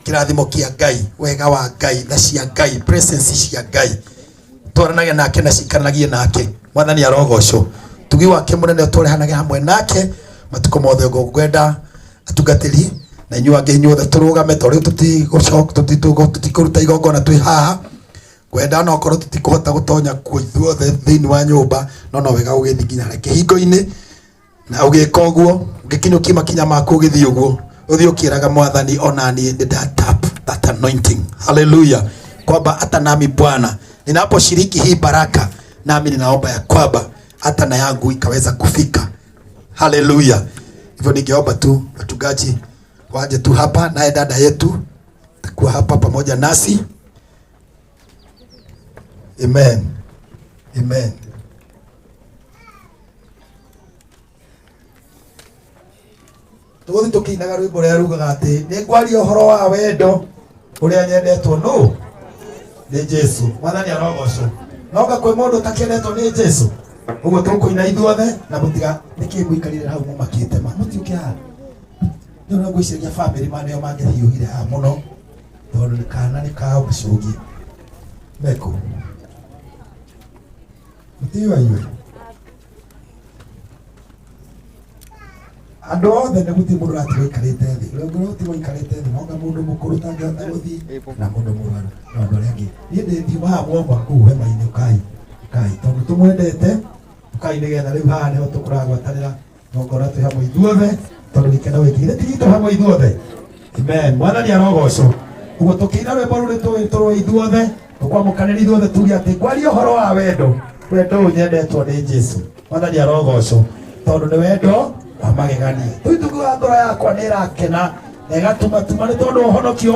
kirathimo kia Ngai, wega wa Ngai, tha cia Ngai, presence cia Ngai, twaranagia nake na cikanagie nake. Mwathani arogocwo. Tugi wake munene twarehanagia hamwe nake matuko mothe ngwenda atungatiri na inyuĩ angĩ inyuothe tũrũgame tondũ tutikuruta igongona twĩ haha. Ngwenda no korwo tutikũhota gũtonya kuo ithuothe thĩinĩ wa nyũmba, no wega ũgĩthiĩ nginya harĩa kĩhingo-inĩ na ũgĩka ũguo, ũgĩkinyũkia makinya maku ũgĩthiĩ ũguo, ũthiĩ ũkĩraga Mwathani ona niĩ nĩndatap that anointing. Hallelujah. Kwamba hata nami Bwana ninaposhiriki hii baraka, nami ninaomba ya kwamba hata na yangu ikaweza kufika. Hallelujah. Hivyo ningeomba tu wachungaji waje tu hapa, naye dada yetu takuwa hapa pamoja nasi. Amen. Amen. Tugothi tukinaga rwimbo rũrĩa rugaga atĩ nĩ ngwaria ũhoro wa wendo ũrĩa nyendetwo no nĩ Jesu. Mwathani arogocwo. Noga kwĩ mũndũ ũtakendetwo nĩ Jesu. Ũguo tũkũina ithuothe na mũtiga nĩkĩ mũikarire hau mũmakĩte ma mũtiũke haha. Nĩ ngwĩciria family maneo mangĩhiũhire haha mũno tondũ nĩ kana nĩ kao gĩcũgi meko. Mũtiũa iwe andũ othe nĩ gũtirĩ mũndũ ũratiga thĩ. Ũrĩa ũtiga ikarĩte thĩ noga mũndũ mũkũrũ tangĩhota gũthiĩ na mũndũ mũrũaru na andũ arĩa angĩ. Niĩ ndĩthiuma haha mwamba kũu hema-inĩ ũkai tondũ tũmwendete ũkai nĩgetha rĩu haha nĩho tũkũragwatanĩra ngongona twĩ hamwe ithuothe tondũ gĩkeno gĩkĩ gĩtigitwo hamwe ithuothe. Amen. Mwathani arogocwo. Ũguo tũkĩina rwĩmbo rũrĩ tũrĩ ithuothe tũkwamũkanĩra ithuothe tuge atĩ ngwaria ũhoro wa wendo ũyũ nyendetwo nĩ Jesu. Mwathani arogocwo tondũ nĩ wendo wa magegania. Tuituguo ngoro yakwa nĩ ĩrakena na ĩgatuma nĩ tondũ ũhonokio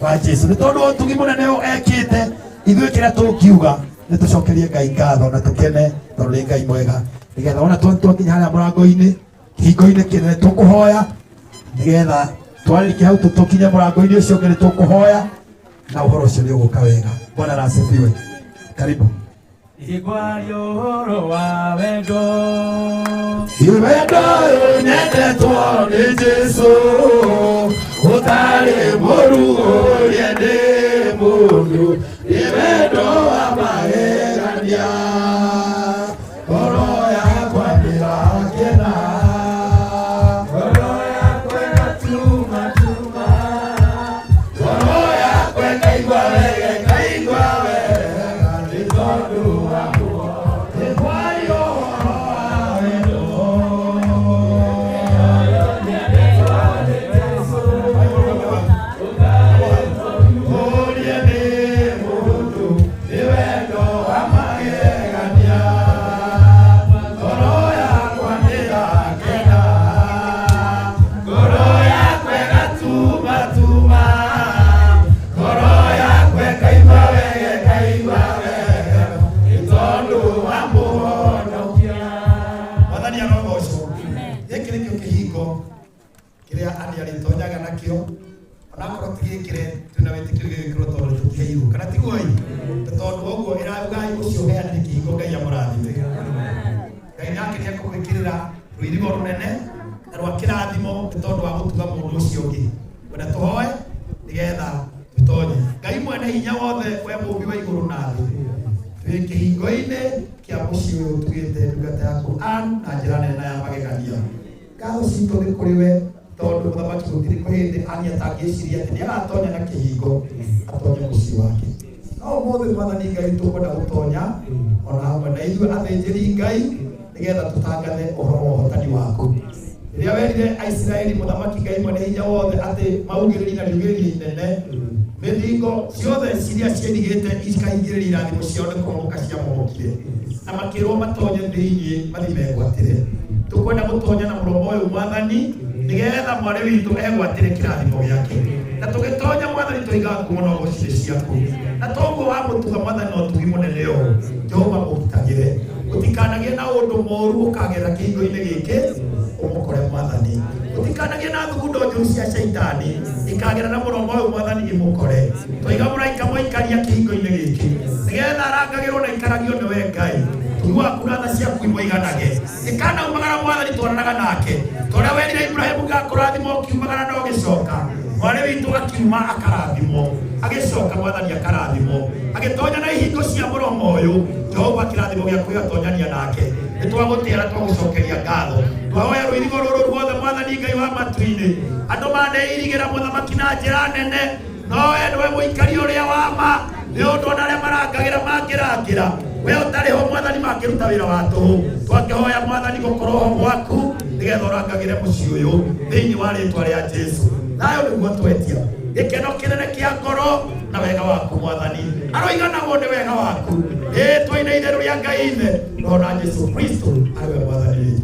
wa Jesu, nĩ tondũ ũtugi mũnene ekĩte. Ithuĩ kĩrĩa tũngiuga nĩ tũcokerie Ngai ngatho na tũkene tondũ nĩ Ngai mwega. Nĩgetha ona twakinya harĩa mũrango-inĩ kĩhingo-inĩ kĩnene tũkũhoya nĩgetha twarĩkia hau tũkinye mũrango-inĩ ũcio ũngĩ nĩ tũkũhoya na ũhoro ũcio nĩ ũgũka wega. Bwana asifiwe. Karibu. Igwaria ũhoro wa wendo wendo ũyũ nyendetwo nĩ Jesu, ũtarĩ mũrugo ũrĩa nĩ mũndũ, nĩ wendo wa magegania. Ngoro yakwa ndĩrakena, ngoro yakwa ĩgatuma, ngoro yakwa ĩkaigua wega nĩ tondũ wa nĩgetha tũtangathe ũhoro wa ũhotani waku. Rĩrĩa werire Aisiraeli mũthamaki Ngai mwene hinya wothe atĩ maugĩrĩri na riugĩrĩri inene mĩthingo ciothe ciria ciĩrigĩte ikahingĩrĩria irathimo ciao nĩ kũmomoka ciamomokire na makĩrwo matonye thĩinĩ mathiĩ megwatĩre. Tũkwenda gũtonya na mũromo ũyũ Mwathani nĩgetha mwarĩ witũ egwatĩre kĩrathimo gĩake, na tũgĩtonya Mwathani tũiga ngumo na ũgocirĩ ciaku, na toguo wa mũtuga Mwathani no tugi mũnene ũũ Jehova mũgitagĩre. Utikanagie na ũndũ mũru ũkagerera kĩhingo-inĩ gĩkĩ ũmũkore Mwathani. Utikanagie na thugundo njũru cia Shaitani ikagerera na mũromo ũyũ Mwathani imũkore. Tũiga mũraika mũikaria kĩhingo-inĩ gĩkĩ nĩgetha arangagĩrwo na ikaragio nĩwe Ngai. Tugi waku na tha ciaku imũiganage. Ikanaumagara Mwathani twaranaga nake. Tũrĩa werire Ibrahimu ngakũrathima ũkiumagara na ũgĩcoka. Mwarĩ witũ akiuma akarathimo agicoka mwathani akarathimo agitonya na ihingo cia muromo uyu Jehova kirathimo gya kwiyatonyania nake nitwagutira twagucokeria ngatho twahoya rwirigo ruru ruothe mwathani Ngai wa matu-ini andu maneirigira muthamaki na njira nene no niwe muikari uria wa ma ni undu ona aria marangagira mangirangira we utariho mwathani makiruta wira wa tuhu twakihoya mwathani gukorwo ho gwaku nigetha urangagire mucii uyu thiini wa ritwa ria Jesu nayo niguo twetia gikeno kinene kia ngoro na wega waku mwathani aroiganagwo ni wega waku twaina itheru ria Ngai ithe no na Jesu Kristo ariwe mwathani witu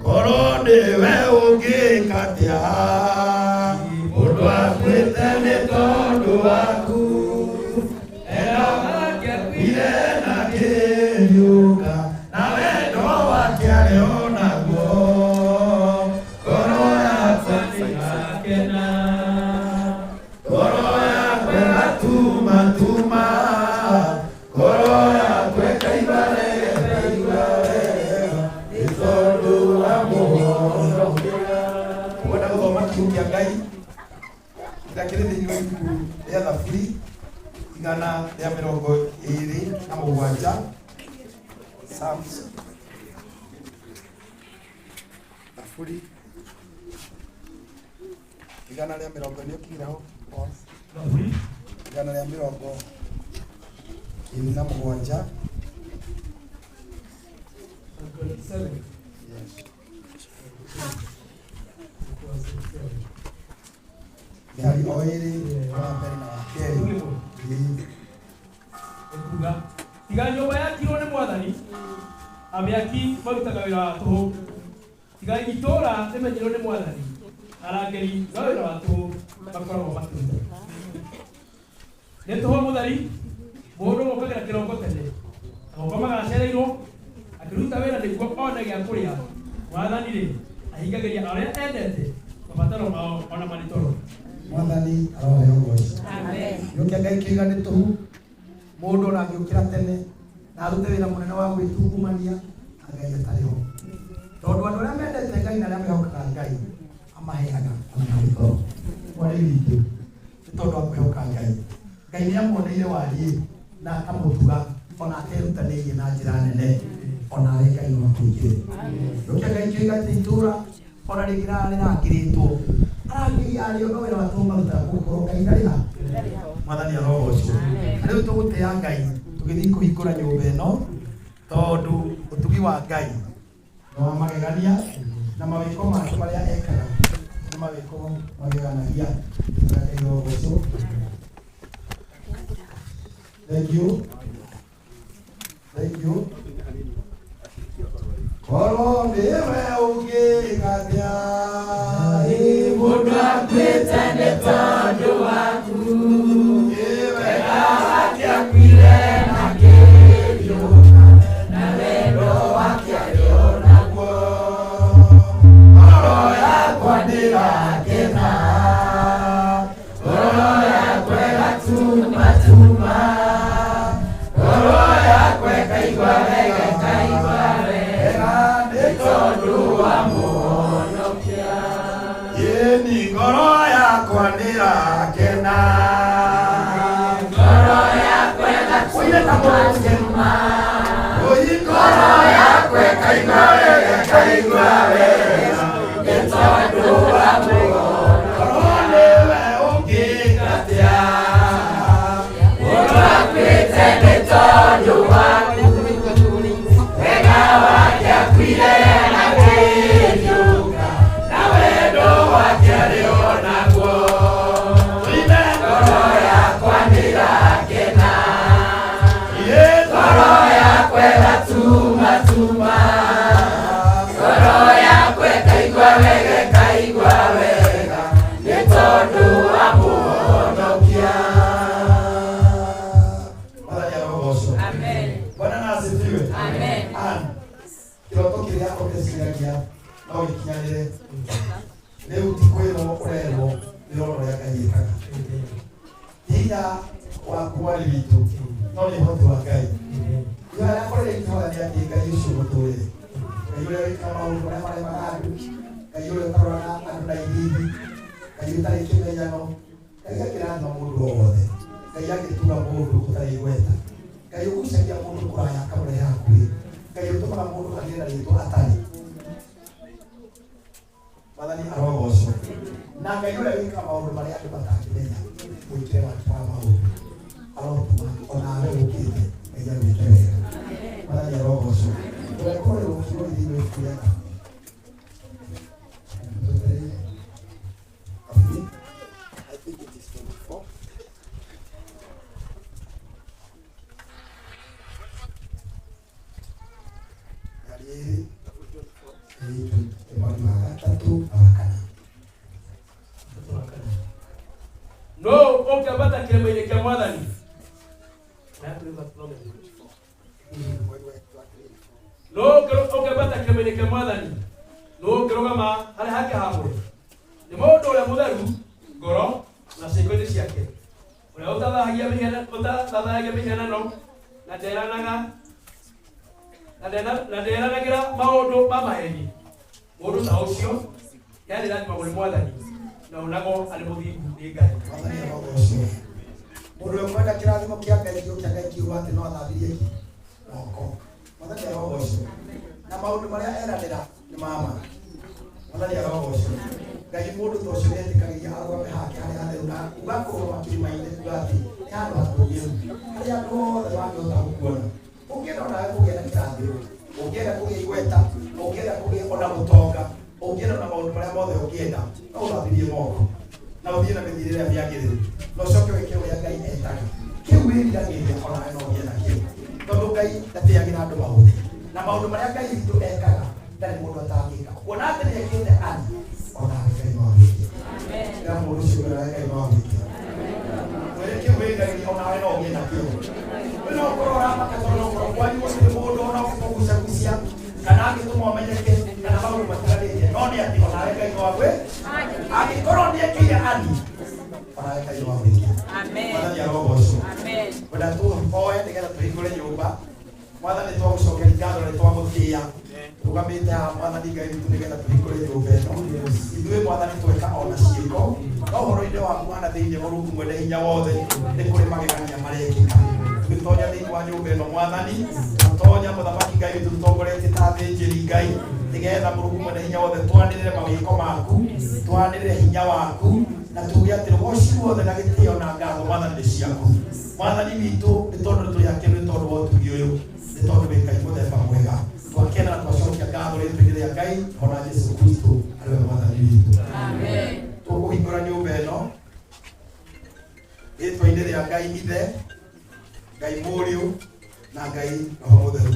korwo niwe ungikatia mundu akwite ni tondu waku na kiriuka na wendo wake arĩo naguo ngoro yakwa nĩgakena ngoro yakwa ĩgatuma ngoro yakwa ĩkaigua wega nĩ tondũ wa mũhonokia kwenda gũthoma kiugo kĩa Ngai kĩrĩa kĩrĩ thĩinĩ wa ibuku rĩa Thaburi igana rĩa 27 Psalms Thaburi igana rĩa 20 nĩũkinyire ho igana rĩa 27 Dari oiri wa mbere na wa kerĩ kuga tiga nyũmba yakirwo nĩ mwathani amĩaki marutaga wĩra wa tũhũ tiga itũũra rĩmenyerwo nĩ mwathani arangĩri no wĩra wa tũhũ makoragwo makĩruta nĩ tũhũ mũtheri mũndũ mokagĩra kĩroko tene agoka magacereirwo akĩruta wĩra nĩguo one gĩa kũrĩa mwathani rĩ ahingagĩria arĩa endete mabataro mao ona marĩ toro mwathani aroheo ngoci nĩũkĩa Ngai kĩiga nĩ tũhũ mundu ona ngiukira tene na arute wira munene wa gwitungumania Ngai atariho tondu andu aria mendete Ngai na aria mehokaga Ngai amaheaga ona gĩtoro mwari witũ nĩ tondu wa kwĩhoka Ngai Ngai nĩ amuoneire wariĩ na akamũtuga ona akerutanĩirie na njĩra nene ona arĩ Ngai no atũigĩre nĩũkĩa Ngai kĩiga atĩ itũũra ona rĩngĩ rĩrakĩrĩtwo arangĩri arĩo no wĩra wa tũhũ marutaga gũkorwo Ngai ndarĩ ha mwathani arogocwo rĩu tũgũtĩa Ngai tũgĩthiĩ kũhingũra nyũmba ĩno tondũ ũtugi wa Ngai no wa magegania na mawĩko make marĩa ekaga nĩ mawĩko mageganagia Ngai arogocwo thank you korwo nĩwe ũngĩkatia mũndũ akwĩte nĩ tondũ waku wega wake akwire na kĩriũka na wendo wake arĩo naguo ngoro yakwa ndĩrakena ngoro yakwa ĩgatuma ngoro yakwa ĩkaigua wega nĩ tondũ wa mũhonokia yeni ngoro yakwa ndĩrakena ngoro yakwa ĩgatuma ngoro yakwa ĩkaigua wega nĩ tondũ wa mũhonokia nĩwe ũngĩkatia mũndũ akwĩte nĩ tondũ waku wega wake akwire na kĩriũka na wendo wake arĩo naguo ngoro yakwa ndĩrakena ngoro yakwa ĩgatuma ngoro yakwa ĩkaigua wega nĩ tondũ wa mũhonokia Bwana na asifiwe. Amen. Kiroto kĩrĩa ũteciragia no gĩkinyanĩre rĩu ti kwĩrwo ũrerwo wĩra ũrĩa Ngai ekaga hinya waku warĩ witũ no nĩ ũhoti wa Ngai iyo arĩa kũrĩa itũrania atĩ Ngai ũcio mũtũrĩre Ngai ũrĩa wĩkaga maũndũ marĩa maremaga andũ Ngai ũrĩa ũkaroraga andũ na ithithi Kaitari kimenyano. Kaya kirathima mundu wothe. Kaya gituga mundu utari gweta. Kaya ugucagia mundu kuraya kamure yaku. Kaya utumaga mundu agenda ritwa atari. Madani arogoco. Na Ngai uria wika maundu maria andu matangimenya. Mwikire wake wa maundu. Arotuma onawe ukite. Kaya wike wega. Madani arogoco. Urekore ukiro ithino ikuyaka. I think it is 24. No, ukapata kilema kia mwathani. No, ukapata kilema kia mwathani. No, kirogama hali haki hamwe. Ni mundu uria mutheru ngoro na ciiko-ini ciake. Uria utathahagia mihianano na nderanagira maundu ma maheni. Mundu ta ucio yani lazima muri mwathani na unago ari muthingu ni Ngai. Mundu uria kwenda kirathimo kia Ngai kia Ngai kiuga ati no athambirie ki moko. Mwathani arogoco. Na maundu maria eranira ni mama. Mwathani arogoco. Ngai mundu to ucio etikagia arome hake haria atheru na ugakorwo makirimaine ugati handu hatugiru. Haria andu othe wangihota gukuona. Ungienda nawe kugia na kirathimo. Ungienda kugia igweta. Ungienda kugia ona gutonga. Ungienda na maundu maria mothe ungienda. No uthambirie moko. Na uthie na mithirire ya miagiriru. No coke wike uria Ngai etaga. Kiu wiriragiria ona no ugie na kiu. Tondu Ngai ndatiagira andu maundu. Na maundu maria Ngai witu ekaga ndari mundu atangika. Kuona ati ni ekite ani. Ona Ngai no awike. Amen. Na mundu ucio Ngai no awike. Wele kiu wiriragiria ona no ugie na kiu. Wena ukorora makatoro no kwani musire mundu ona kugucagucia kana angituma umenyeke kana maundu matigarite. No ni ati ona Ngai no awike. Agikorwo ni ekire ani. Ona Ngai no awike. Amen. Mwathani arogoco. Amen. Wenda tuhoe nigetha tuhingure nyumba. Mwathani twagucokeria ngatho na twamutia. Tugamite ha Mwathani Ngai witu nigetha tuhingure nyumba ino. Ithuĩ Mwathani tweka ona ciĩko. No ũhoro-inĩ waku mwana thĩinĩ Mũrungu mwene hinya wothe nĩ kũrĩ magegania marekĩka. Tũgĩtonya thĩinĩ wa nyũmba ĩno Mwathani, tũtonya Mũthamaki Ngai witũ tũtongoretie ta thĩnjĩri Ngai, nĩgetha Mũrungu mwene hinya wothe twanĩrĩre mawĩko maku, twanĩrĩre hinya waku, na tuge atĩ rũgooci wothe na gĩtĩo na ngatho Mwathani nĩ ciaku. Mwathani witũ nĩ tondũ tũrĩ akenu nĩ tondũ wa ũtugi ũyũ, nĩ tondũ wĩ Ngai mũthemba mwega. Twakena na twacokia ngatho rĩtwa-inĩ rĩa Ngai ona Jesũ Kristo arĩwe Mwathani witũ. Amen. Tũkũhingũra nyũmba ĩno rĩtwa-inĩ rĩa Ngai Ithe, Ngai Mũriũ na Ngai Roho Mũtheru.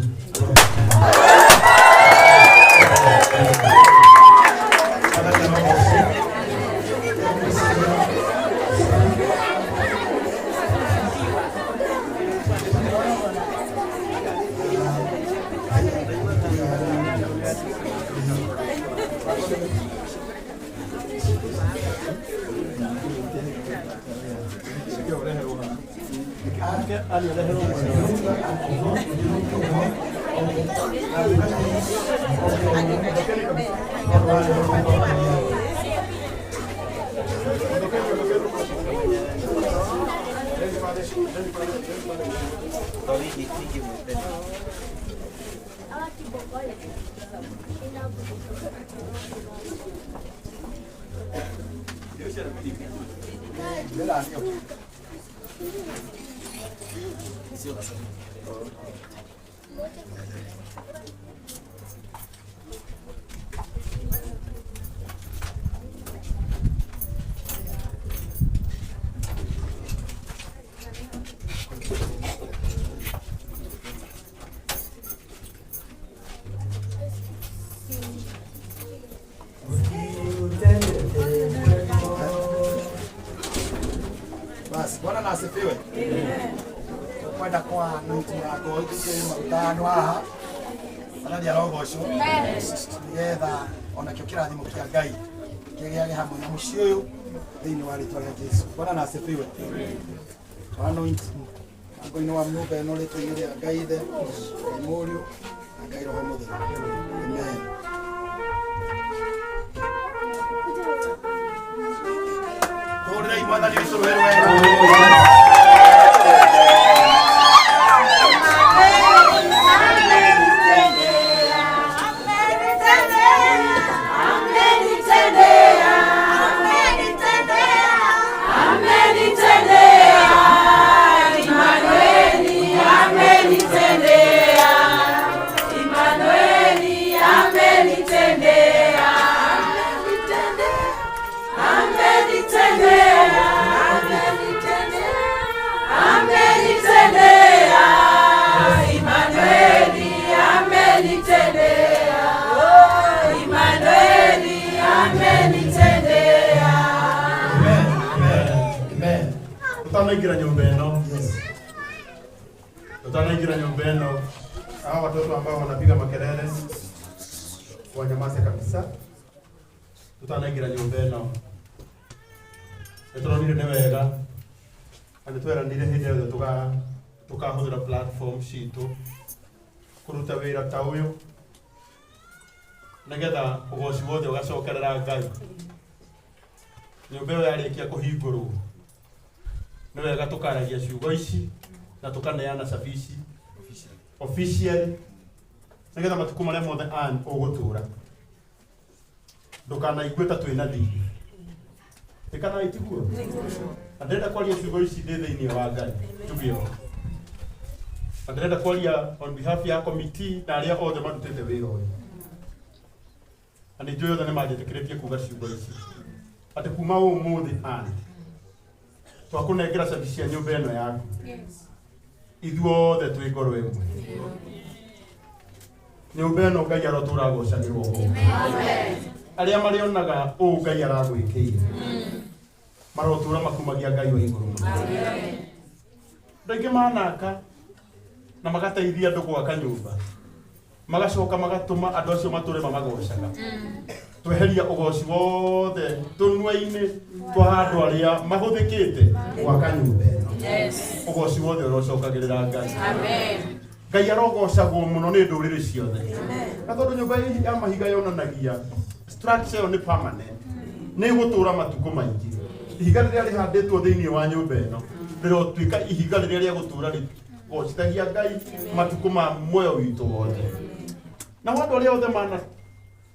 Bwana na asifiwe. Amen. Kwenda kwa mtu yako ikisema mtano haha. Mwathani arogocwo. Amen. Nigetha ona kĩo kĩrathimo kĩa Ngai kĩgĩage hamwe na mũciĩ ũyũ thĩinĩ wa rĩĩtwa rĩa Jesũ. Bwana na asifiwe. Anoint ngo-inĩ wa nyũmba ĩno rĩĩtwa-inĩ rĩa Ngai Ithe, Ngai Mũriũ na Ngai Roho Mũtheru. Amen. Tũmwĩrei Mwathani witũ wega. Tutanaingira nyumba eno. Tutanaingira nyumba eno. Hawa watoto ambao wanapiga makelele wanyamaze kabisa. Tutanaingira nyumba eno. Turonire ne wega. Andi tweranire hindi yothe tukahuthira platform citu kuruta wira ta uyu nigetha ugoci wothe ugacokerera Ngai. Nyumba ĩyo yarĩkia kũhingũrwo nĩ wega tukaragia ciugo ici na tukaneana service officially nigetha matuko marĩa mothe ũgũtũra ndũkanaigue ta twĩna thiri ĩkana itiguo ndĩrenda kwaria ciugo ici ndĩ thĩinĩ wa Ngai tugĩo ndĩrenda kwaria on behalf ya committee na arĩa othe marutĩte wĩra ũyũ ani njũĩ othe nĩ manjĩtĩkĩrĩtie kuga ciugo ici atĩ kuma ũmũthĩ twakũnengera service cia nyũmba ĩno yaku ithuothe twĩ ngoro ĩmwe nyũmba ĩno Ngai arotũragocagĩrwo arĩa marĩonaga ũũ Ngai aragwĩkĩire marotũra makumagia Ngai wa igũrũ ndaingĩ manaka na magateithia andũ gwaka nyũmba magacoka magatũma andũ acio matũre mamagocaga tweheria ũgoci wothe tũnua-inĩ twa andũ arĩa mahũthĩkĩte gwaka nyũmba ĩno ũgoci wothe ũrocokagĩrĩra Ngai Ngai arogocagwo mũno nĩ ndũrĩrĩ ciothe na tondũ nyũmba ya mahiga yonanagia structure nĩ permanent nĩ gũtũra matukũ maingĩ ihiga rĩrĩa rĩhandĩtwo thĩinĩ wa nyũmba ĩno rĩrotuĩka ihiga rĩrĩa rĩa gũtũra rĩgocithagia Ngai matukũ ma muoyo witũ wothe na andũ arĩa othe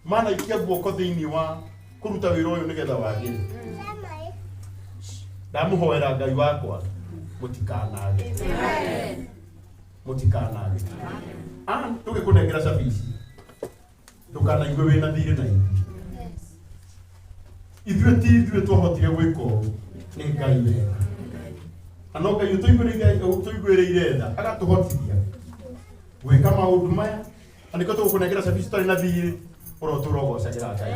manaikia guoko thĩinĩ wa kũruta wĩra ũyũ nĩgetha wagĩre ndamũhoera Ngai wakwa mũtikanage tũgĩkũnengera service ndũkanaigue wĩna thirĩ na ithuĩ twahotire gwĩka ũũ nĩ Ngai wega na no Ngai tũiguĩrĩire tha agatũhotithia gwĩka maũndũ maya na nĩkĩo tũgũkũnengera service tũtarĩ na thirĩ ũrotũra ũgocagĩra Ngai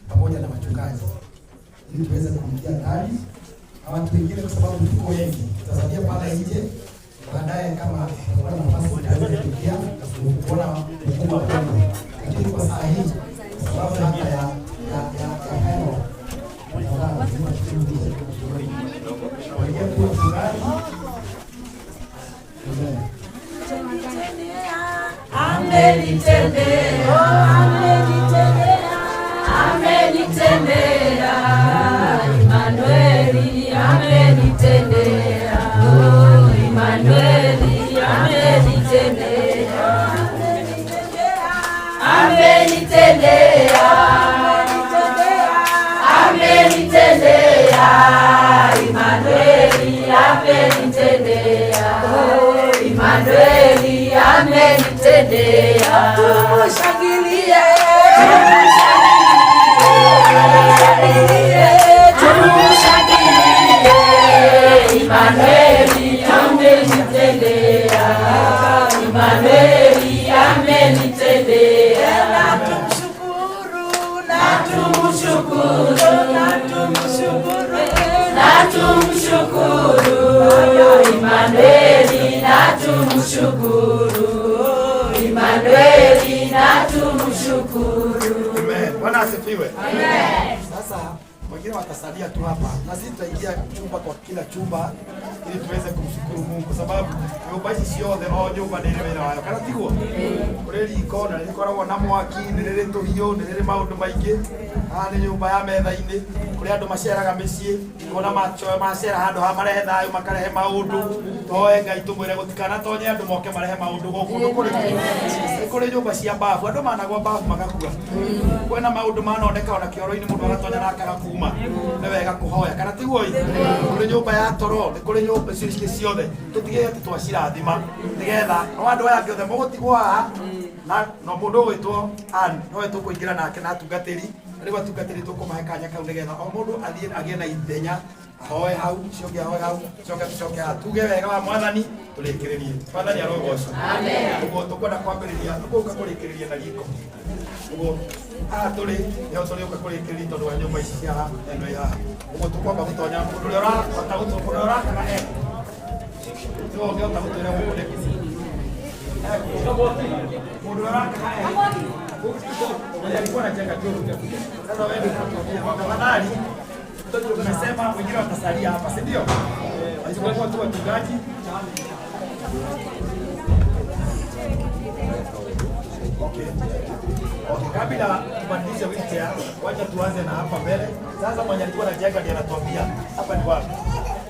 pamoja na wachungaji ili tuweze kuingia ndani na watu wengine, kwa sababu tuko wengi. Tutasalia pale nje baadaye kama tutakuwa na nafasi ya kuingia kuona ukubwa wa Mungu, lakini kwa saa hii kwa sababu hata ya hayo Amen. asifiwe. Amen. Sasa wengine watasalia tu hapa na sisi tutaingia chumba kwa kila chumba ili tuweze kumshukuru Mungu kwa sababu nyumba hizi ciothe no nyumba nĩ wĩra wayo kana tiguo kũrĩ riko na rĩkoragwo na mwaki nĩ rĩrĩ tũhiũ nĩ rĩrĩ maũndũ maingĩ haha nĩ nyũmba ya metha-inĩ kũrĩ andũ maceraga mĩciĩ kuona macera handũ ha marehe thayũ makarehe maũndũ toe Ngai tũmwĩre gũtikanatonye andũ moke marehe maũndũ gũkũ kũrĩ nyũmba cia mbabu andũ managwo mbabu magakua kwĩna maũndũ manoneka ona kĩoro-inĩ mũndũ agatonya nake agakuma nĩ wega kũhoya kana tiguo kũrĩ nyũmba ya toro nĩ kũrĩ nyũmba icio ciothe tũtigĩrĩre atĩ twacirathima nĩgetha no andũ aya angĩ othe mũgũtigwo haha na no mũndũ ũgwĩtwo Ann nowe tũkũingĩra nake na atungatĩri rĩu atungatĩri tũkũmahe kanya kau nĩgetha o mũndũ athiĩ agĩe na ithenya ahoe hau coke ahoe hau coke tuge wega wa Mwathani tũrĩkĩrĩrie Mwathani arogocwo ũguo tũkwenda kwambĩrĩria tũkũka kũrĩkĩrĩria na gĩko ũguo haha tũrĩ nĩho tũrĩũka kũrĩkĩrĩria tondũ wa nyũmba ici cia haha ĩno ya haha ũguo tũkwamba gũtonya mũndũ ũrĩa ũrahota ũrĩa ũrakaga nĩwe ũngĩhota gũtwĩra gũkũ nĩkĩ mũndũ ũrĩa ũrakaga alikuwa anajenga choo. Sasa wewe tafadhali tunasema wengine watasalia hapa, si ndio? Wasipokuwa tu wachungaji. Okay, kabla tubadilishe wheelchair, wacha tuanze na hapa mbele. Sasa mwenye alikuwa anajenga ndiye anatuambia hapa ni wapi?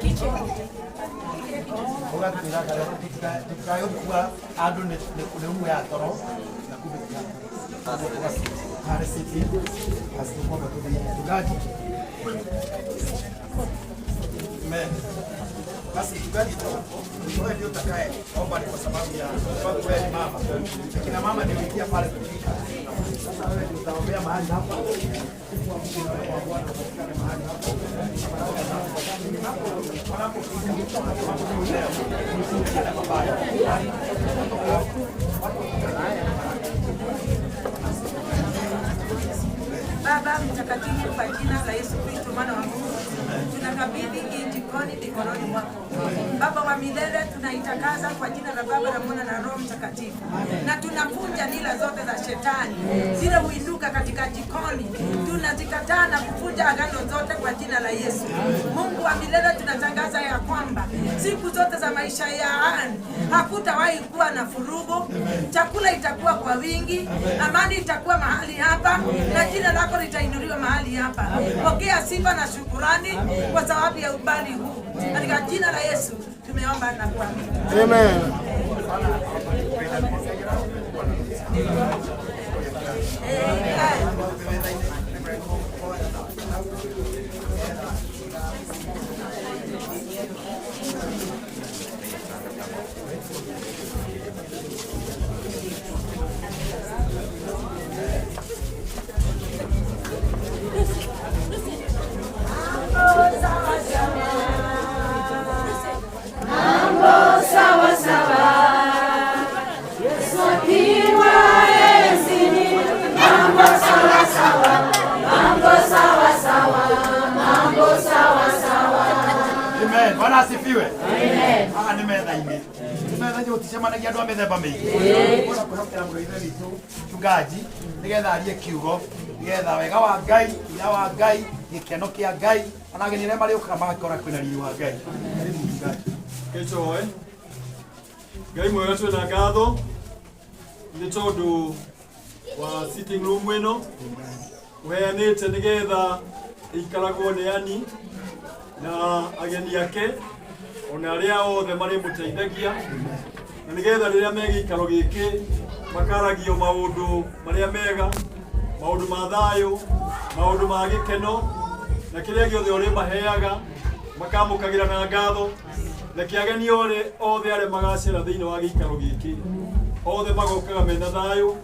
Kitchen. Oga tukayo kwa adu ne kumu ya toro na kubika. Hare city asikuwa mchungaji. Amen. Basi mchungaji wewe ndio utakaye omba kwa sababu ya watu wewe mama. Kina mama ndio ingia pale kufika. Sasa wewe ndio utaombea mahali hapa. Kwa Mungu wa Bwana upatikane mahali hapa. Baba mtakatifu, kwa jina la Yesu Kristo mwana wa Mungu, tunakabidhi hii jikoni mikononi mwako. Baba wa milele, tunaitakaza kwa jina la Baba na Mwana na Roho Mtakatifu, na tunavunja nila zote za shetani zile huinuka katika jikoni. Tunazikataa na kuvunja agano zote kwa jina la Yesu. Mungu wa milele, tunatangaza ya kwamba siku zote za maisha ya Ann hakutawahi kuwa na furugu. Chakula itakuwa kwa wingi, amani itakuwa mahali hapa, na jina lako litainuliwa mahali hapa. Pokea sifa na shukrani kwa sababu ya ubali huu. Katika jina la Yesu tumeomba na kuamini. Amen. Bwana asifiwe. Amen. Ni metha-inĩ. Metha-inĩ gũticemanagia andũ a mĩthemba mĩingĩ. Ona kwĩhokera mũrũithĩ witũ mchungaji nĩgetha arie kiugo nĩgetha wega wa Ngai, hinya wa Ngai, gĩkeno kĩa Ngai, ona ageni arĩa marĩũkaga magakora kwĩna riri wa Ngai. Karibu mchungaji. Kechoe. Ngai mwega twĩna ngatho nĩ tondũ wa sitting room ĩno ũheanĩte nĩgetha ĩikaragwo nĩ Ani na ageni ake ona arĩa othe marĩ mũteithagia na nĩgetha rĩrĩa megĩikaro gĩkĩ makaragio maũndũ marĩa mega, maũndũ ma thayũ, maũndũ ma gĩkeno na kĩrĩa gĩothe ũrĩ maheaga makamũkagĩra na ngatho na kĩageni othe arĩa magacera thĩinĩ wa gĩikaro gĩkĩ othe magokaga mena thayũ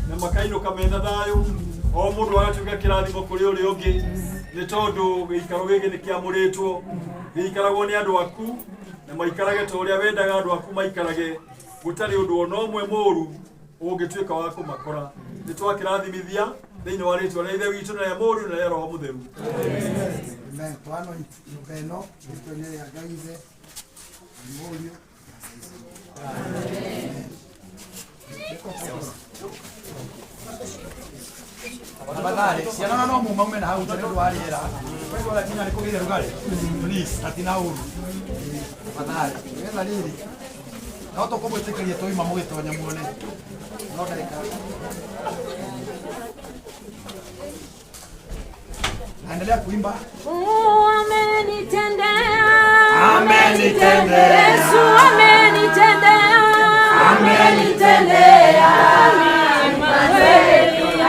na makainũka mena thayũ, o mũndũ agatuĩka kĩrathimo kũrĩ ũrĩa ũngĩ nĩ tondũ gĩikaro gĩkĩ nĩ kĩamũrĩtwo gĩikaragwo nĩ andũ aku na maikarage ta ũrĩa wendaga andũ aku maikarage, gũtarĩ ũndũ ona ũmwe mũũru ũngĩtuĩka wa kũmakora. Nĩ twakĩrathimithia thĩinĩ wa rĩĩtwa rĩa Ithe witũ na rĩa Mũriũ na rĩa Roho Mũtheru. Amen. Twano nyũmba ĩno rĩĩtwa-inĩ rĩa Ngai Ithe na Mũriũ. Amen. Tafadhali, siana no mume na hau ndio waliera. Kwa hiyo lakini alikogeza rugari. Please, atina huru. Tafadhali, weza lili. Na watu kwa mwetekelia toi mama wetu wanyamuone. No dakika. Naendelea kuimba. Amenitendea. Amenitendea. Yesu amenitendea. Amenitendea.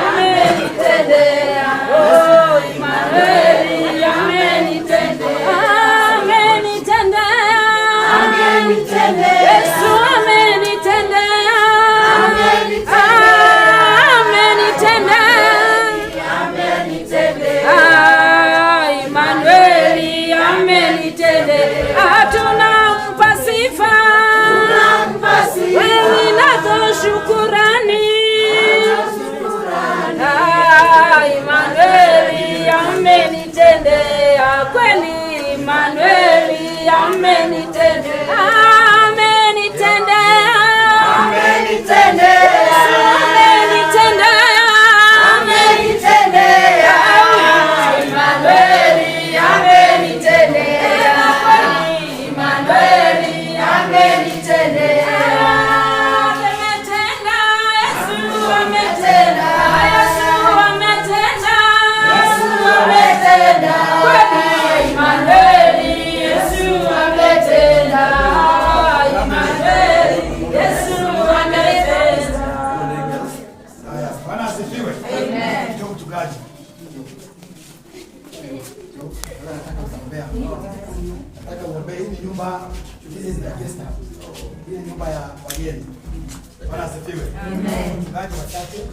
Amenitendea. Oh, Emmanuel amenitendea. Amenitendea. Yesu amenitendea. Amenitendea. Emmanuel amenitendea. Tunampa sifa. Wewe nazo shukurani. Emmanuel amenitendea. Kweli Emmanuel amenitendea. Nataka uombe hii nyumba hizi za guest house. Hii nyumba ya wageni. Bwana asifiwe. Amen. Mchungaji wachache.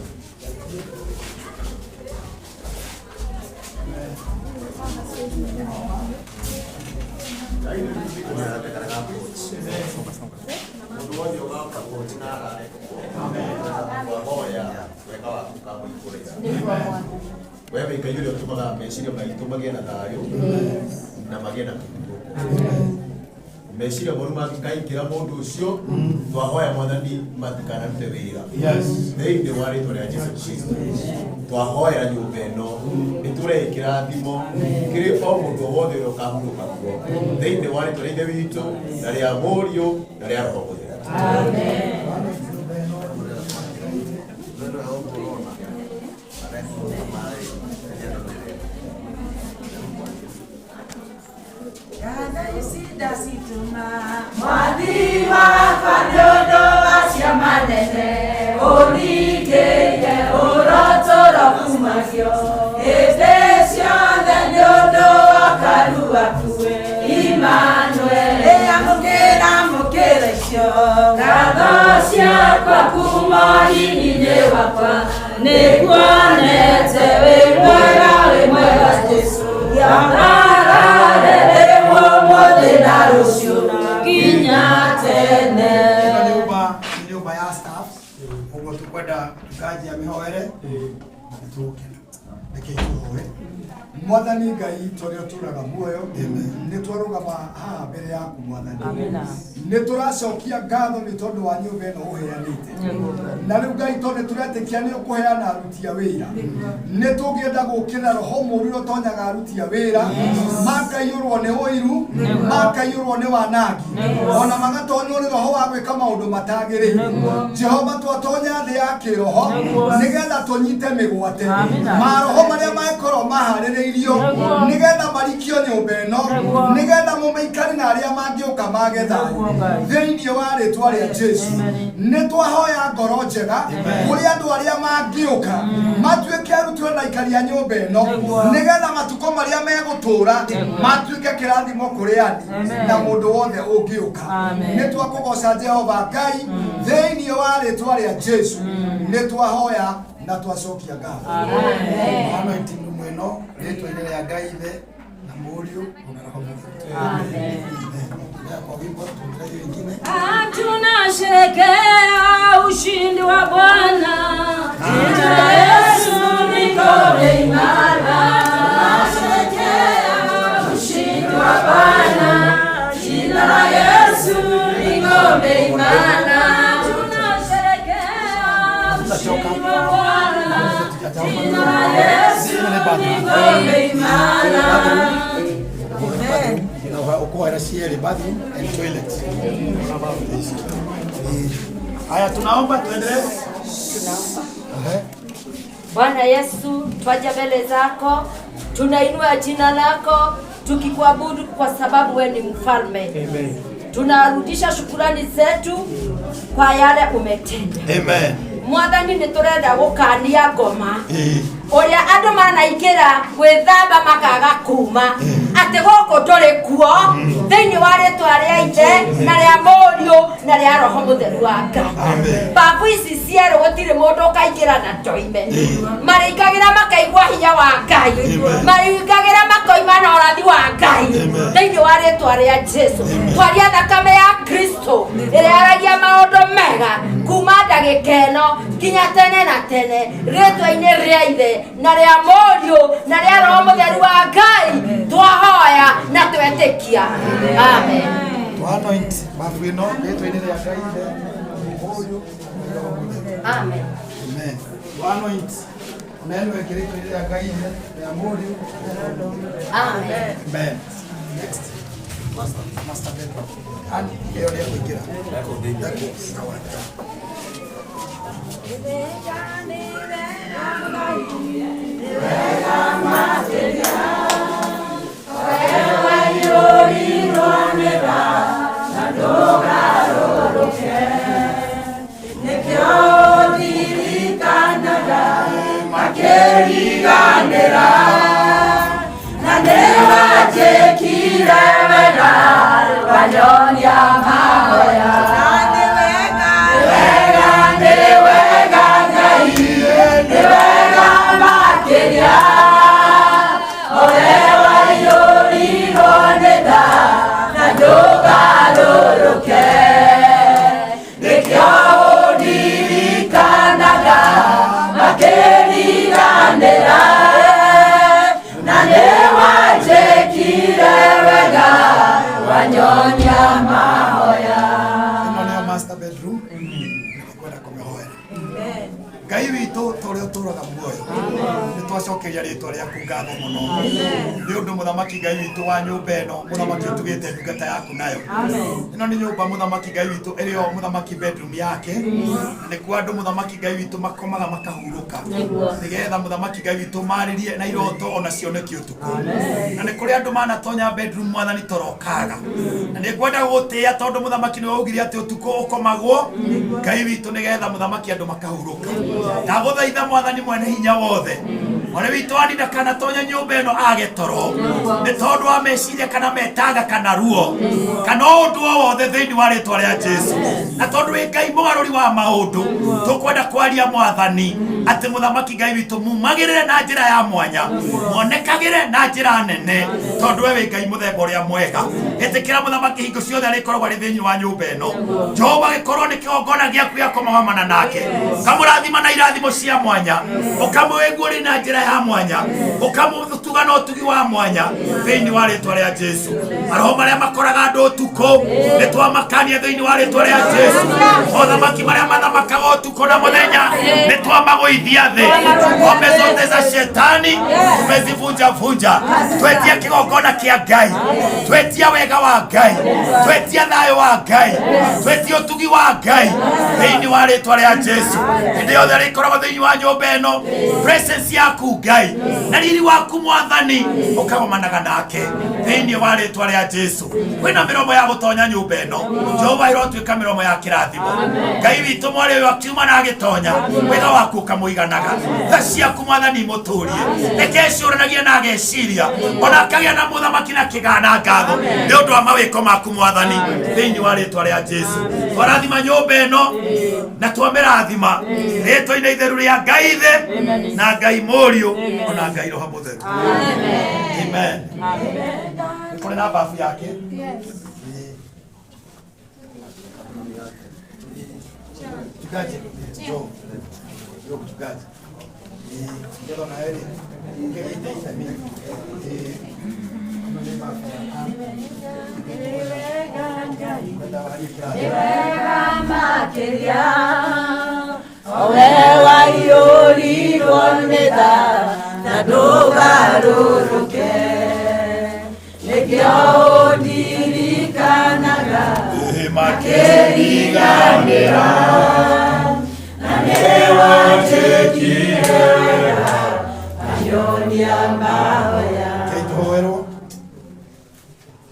Wewe ikayule kutoka meshiri maito magena tayo na magena kituko meshiri boruma kaikira mundu ucio twahoya mwathani matikana mtewira thĩinĩ wa rĩtwa rĩa Jesũ Kristo twahoera nyũmba ĩno ĩtũrekĩra thimo kĩrĩ o mũndũ wothe ũrĩa ũkahurũka kuo thĩinĩ wa rĩtwa rĩa Ithe witũ na rĩa Mũriũ na rĩa Roho Mũtheru. Amen. Mwadhiwa fanyodo asya manene Onigeye urotoro kumagyo Ebesyo ndenyodo akaru akue Emmanuel amukira syo Gadosya kwa kumahininye wakwa Nekuonete wemwega Jesu Yamarare na rushu kinya tene nyumba ya staff ugo tukwenda ngaji ya mihoere tuke tuhoe mwathani ngai turio turaga muoyo ni twarugama haha mbere yaku mwathani ni turacokia ngatho ni tondu wa nyumba ino uheanite na riu ngai tondu turetikia ni ukuheana aruti a wira ni tungienda gukira roho muru tonyaga aruti a wira makaiyurwo ni uiru makaiyurwo ni wanangi ona magatonywo ni roho wa gwika maundu matagiri Jehova twatonya thi ya kiroho nigetha tunyite migwate maroho maria maikoro mahaririirio nigetha marikio nyumba ino nigetha mumeikari na aria mangiuka magetha thĩinĩ wa rĩtwa rĩa Jesu nĩ twahoya ngoro njega kũrĩ andũ arĩa mangiuka matuĩke arutwo na ikaria nyũmba ĩno nigetha matukũ marĩa megũtũra matuĩke kĩrathimo kũrĩ ani na mũndũ wothe ũngiuka nĩ twakũgoca Jehova Ngai thĩinĩ wa rĩtwa rĩa Jesu nĩ twahoya na twacokia ngatho amen mweno rĩtwa-inĩ rĩa Ngai Ithe na Mũriũ na Roho Mũtheru amen. Tunasherehekea ushindi wa Bwana. Jina Yesu liko imara. Tunasherehekea ushindi wa Bwana. Jina Yesu liko imara. Tunasherehekea ushindi wa Bwana. Jina la Yesu ni ngome imara. Ukoera siele bathroom and toilet. Haya, tunaomba tuendelee. Bwana Yesu, twaja mbele zako, tunainua jina lako tukikuabudu kwa sababu wewe ni mfalme. Amen. Tunarudisha shukrani zetu kwa yale umetenda. Amen. Mwathani ni turenda gukania ngoma. Oria andu manaikira gwithamba makaga kuma ati goko nduri kuo thiini wa ritwa ria Ithe na ria Mũriũ na ria Roho Mũtheru wa Ngai. Babu ici cierũ gũtirĩ mũndũ ũkaingĩra na toime. Marĩingagĩra makaigua hinya wa Ngai. Marĩingagĩra makoima na ũrathi wa Ngai thiini wa ritwa ria Jesu. Twaria thakame ya Kristo ĩrĩa yaragia maũndũ mega kuma ndagĩka ĩno nginya tene na tene ritwa-inĩ ria Ithe na ria Mũriũ na ria Roho Mũtheru wa Ngai twahoya na twetĩkia. Amen. Anoint babu ĩno ritwa-inĩ ria Ngai Ithe Mũriũ na Roho Mũtheru. Amen. Amen. Anoint neno ritwa-inĩ ria Ngai Ithe ria Mũriũ na Roho Mũtheru. Amen. Amen. Next. Master bedroom. And hiyo ndio kuingira. Ngai witũ tũrĩa ũtũraga muoyo nĩ twacokeria rĩtwa rĩaku ngatho mũno nĩ ũndũ mũthamaki Ngai witũ wa nyũmba ĩno mũthamaki ũtugĩte ndungata yaku nayo. Ĩno nĩ nyũmba mũthamaki Ngai witũ ĩrĩ o mũthamaki bedroom yake na nĩkuo andũ mũthamaki Ngai witũ makomaga makahurũka nĩgetha mũthamaki Ngai witũ marĩrie na iroto ona cioneke ũtukũ. Na nĩ kũrĩ andũ manatonya bedroom mwathani torokaga na nĩ ngwenda gũtĩa tondũ mũthamaki nĩ waugire atĩ ũtukũ ũkomagwo Ngai witũ nĩgetha mũthamaki andũ makahurũka. Ndagũthaitha mwathani mwene hinya wothe Mwana witũ ani ndakanatonya nyũmba ĩno age toro nĩ tondũ wa meciria kana metaga kana ruo kana ũndũ o wothe thĩinĩ wa rĩtwa rĩa Jesu. Na tondũ wĩ Ngai mũgarũri wa maũndũ tũkwenda kwaria mwathani atĩ mũthamaki Ngai witũ mumagĩrĩre na njĩra ya mwanya monekagĩre na njĩra nene tondũ we wĩ Ngai mũthemba ũrĩa mwega. Ĩtĩkĩra mũthamaki hingo ciothe arĩkoragwo arĩ thĩinĩ wa nyũmba ĩno Jehova gĩkorwo nĩ kĩgongona gĩaku gĩa kũmahomana nake kamũrathima na irathimo cia mwanya ũkamwĩguo rĩ na njĩra ya mwanya ũkamũtuga na ũtugi wa mwanya thĩinĩ wa rĩtwa rĩa Jesu. Maroho marĩa makoraga andũ ũtukũ nĩ twamakania thĩinĩ wa rĩtwa rĩa Jesu. Mothamaki marĩa mathamakaga ũtukũ na mũthenya nĩ twamagũithia thĩ. Ngombe zote za shetani tumezivunja vunja. Twetia kĩgongona kĩa Ngai, twetia wega wa Ngai, twetia thayũ wa Ngai, twetia ũtugi wa Ngai thĩinĩ wa rĩtwa rĩa Jesu. Hĩndĩ yothe rĩkoragwo thĩinĩ wa nyũmba ĩno presence yaku Ngai na riri waku mwathani ũkagomanaga nake thĩinĩ wa rĩtwa rĩa Jesu. Kwĩna mĩromo ya gũtonya nyũmba ĩno Jehova ĩrotuĩka mĩromo ya kĩrathimo. Ngai witũ mwarĩ ũyũ akiuma na agĩtonya wega waku ũkamũiganaga. Tha ciaku mwathani mũtũrie reke ecũranagie na ageciria ona akagĩa na mũthamaki na kĩgana ngatho nĩ ũndũ wa mawĩko maku mwathani thĩinĩ wa rĩtwa rĩa Jesu. Twarathima nyũmba ĩno na twamĩrathima rĩtwa-inĩ itheru rĩa Ngai Ithe na Ngai Mũriũ ona Ngai Roho Mũtheru. Amen. Nĩ kũrĩ na babu yake mchungaji Joe mchungaji ndio na yeye ingeita mimi Owe wa yori gone wĩta na ndũgarũrũke nĩkĩo ũndirikanaga makĩriganĩra na nĩwatĩkire wega anyonia mahoya.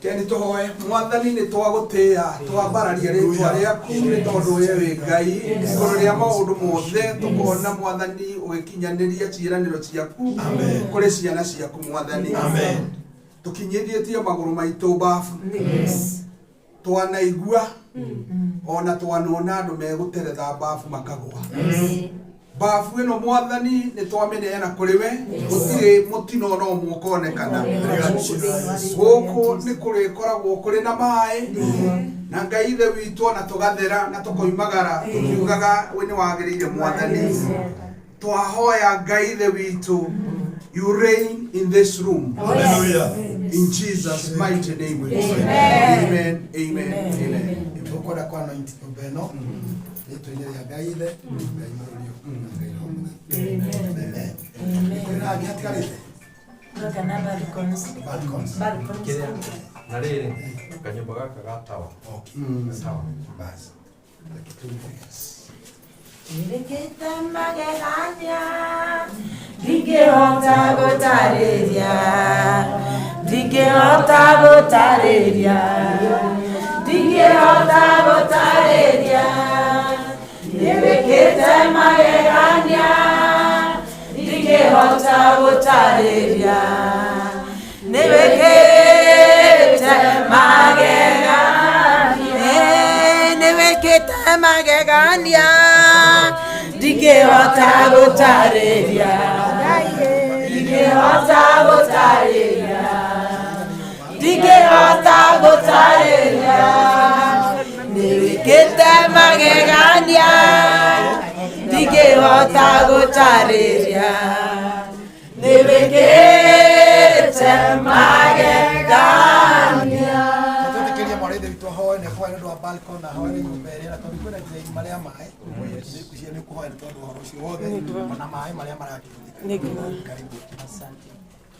Keni tuhoe mwathani ni twagũtĩa twambararia rĩtwa rĩaku nĩ tondũ we wĩ Ngai igũrũ rĩa maũndũ mothe tũkona mwathani ũgĩkinyanĩria ciĩranĩro ciaku kũrĩ ciana ciaku mwathani tũkinyithĩtie magũrũ maitũ mbabu twanaigua ona twanona andũ megũteretha mbabu makagwa mbabu ĩno mwathani nĩ twamĩneana kũrĩ we gũtirĩ mũtino no ũmwe ũkonekana gũkũ nĩ kũrĩkoragwo kũrĩ na maĩ na Ngai ithe witũ ona tũgathera na tũkoimagara tũkiugaga we nĩ wagĩrĩire mwathani twahoya Ngai ithe witũ you reign in this room. Hallelujah. In Jesus mighty name we pray. Amen. Amen. Amen. Tukora kwa anointing obeno. Yetu ile ya Ngai ithe Ngai morio. Amen. Kuna hadithi kale. Kana balcons. Kile na rĩrĩ kanyũmba gaka gatawa. Tawa. Basi. Nĩrĩkĩte magegania ndingĩhota gũtarĩria ndingĩhota gũtarĩria nĩrĩkĩte magegania ndingĩhota gũtarĩria nĩrĩkĩte magegania ndingĩhota gũtarĩria nĩwĩkĩte magegania ndingĩhota gũtarĩria nĩwĩkĩte magegania. Tutekeria mwarĩthi witũ ahoe nĩ kwa nĩ wa balcon na ahoe nyũmba ĩrĩa na tondũ kwĩna njĩra marĩa maĩ kucia nĩ kũhoya nĩ tondũ ũhoro ũcio wothe na maĩ marĩa marakĩhũthĩka. Asante.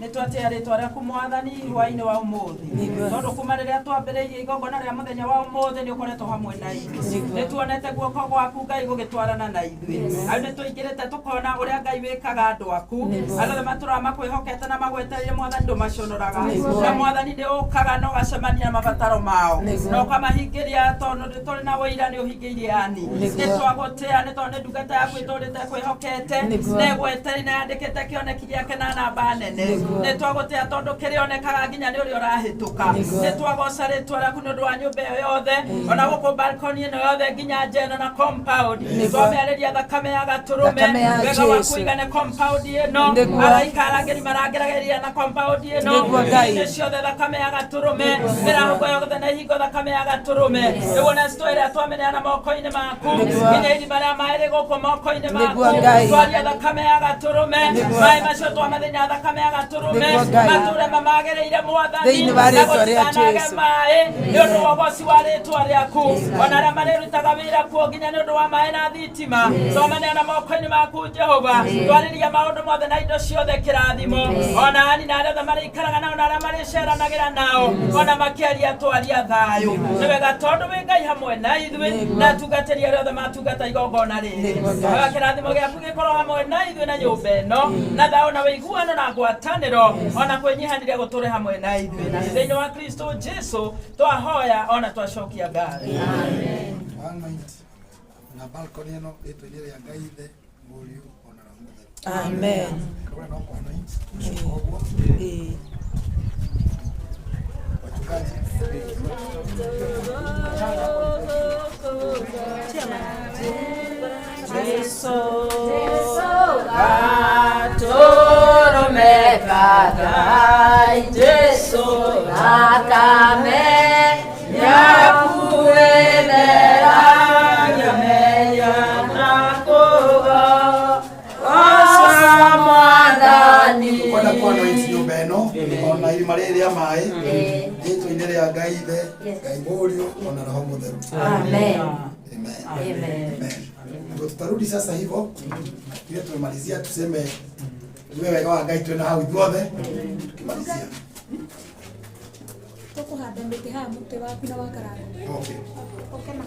Nĩtwatia rĩtwa rĩaku mwathani hwainĩ wa ũmũthĩ tondũ kuma rĩrĩa twambĩrĩirie igongona rĩa mũthenya wa ũmũthĩ nĩ ũkoretwo hamwe na ithuĩ nĩtuonete guoko gwaku Ngai gũgĩtwarana na ithuĩ rĩu nĩtũingĩrĩte tũkona ũrĩa Ngai wĩkaga andũ aku andũ othe matũraga makwĩhokete na magwetereire mwathani ndũmaconoraga na mwathani nĩũkaga na ũgacemania na mabataro mao na ũkamahingĩria tondũ nĩtũrĩ na wĩira nĩũhingĩirie ani nĩtwagũtĩa nĩ tondũ nĩ ndungata yaku ĩtũrĩte kwĩhokete na ĩgwetereire na yandĩkĩte kĩoneki gĩake na namba nene nĩtwagũtĩa tondũ kĩrĩonekaga nginya nĩ ũrĩa ũrahĩtũka nĩtwagoca rĩtwa rĩaku nĩ ũndũ wa nyũmba ĩyo yothe ona gũkũ balcony ĩno yothe nginya njeno na compound twamĩarĩria thakame ya gatũrũme wega wa kũigane compound ĩno araika arangĩri marangĩragĩria na compound ĩno nĩ ciothe thakame ya gatũrũme mĩrango yothe na ihingo thakame ya gatũrũme nĩguo na citũ ĩrĩa twamĩneana moko-inĩ maku nginya irima rĩa maĩ rĩ gũkũ moko-inĩ maku twaria thakame ya gatũrũme maĩ macio twamathenya thakame ya gatũrũme mature mamagĩrĩire mwathani na gũtikanage maĩ nĩ ũndũ wa ũgoci wa rĩtwa rĩaku ona arĩa marĩrutaga wĩra kuo nginya nĩ ũndũ wa maĩ na thitima twamaneana moko-inĩ maku Jehova twarĩria maũndũ mothe na indo ciothe kĩrathimo ona ani na arĩa othe marĩikaraga nao na arĩa marĩceranagĩra nao ona makĩaria twaria thayũ nĩ wega tondũ wĩ Ngai hamwe na ithuĩ na tungatĩria arĩa othe matungata igongona rĩrĩ wega kĩrathimo gĩaku gĩkorwo hamwe na ithuĩ na nyũmba ĩno na thayũ na wĩiguano na ngwatanĩro ona kwĩnyihanĩria gũtũre hamwe na ithuĩ na thĩinĩ wa Kristo Jesu twahoya ona twacokia ngatho. Na balcony ĩno rĩtwa-inĩ rĩa Ngai ithe mũriũ ona Roho Mũtheru. Amen. Kwa no kwa Jesu gatũrũmekagai Jesu thakame yakuenera nyamenya na kũgoca mwathani kwenda kwa anointing nyũmba ĩno ona irima rĩrĩ rĩa maĩ rĩtwa-inĩ rĩa Ngai ithe Ngai mũriũ ona Roho Mũtheru. Amen. Amen. Tutarudi sasa hivyo ili tumemalizia tuseme Tuwe wega wa Ngai twena hau ithuothe tukimalizia. Tukuhanda mĩtĩ haha mũtĩ waku na wa Karanga. Okay. Okay na.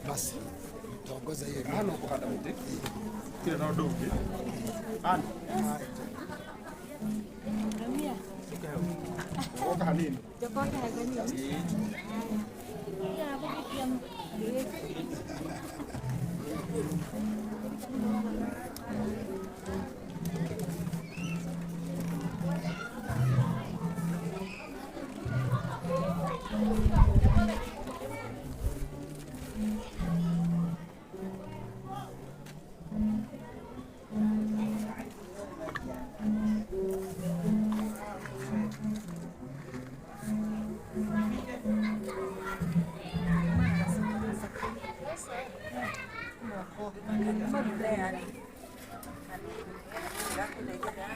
Basi tuongoze hiyo ngano kuhanda mti. Kile na ndo uki. Ana. Ramia. Oka hanini. Jokota hagani. Ya kupitia.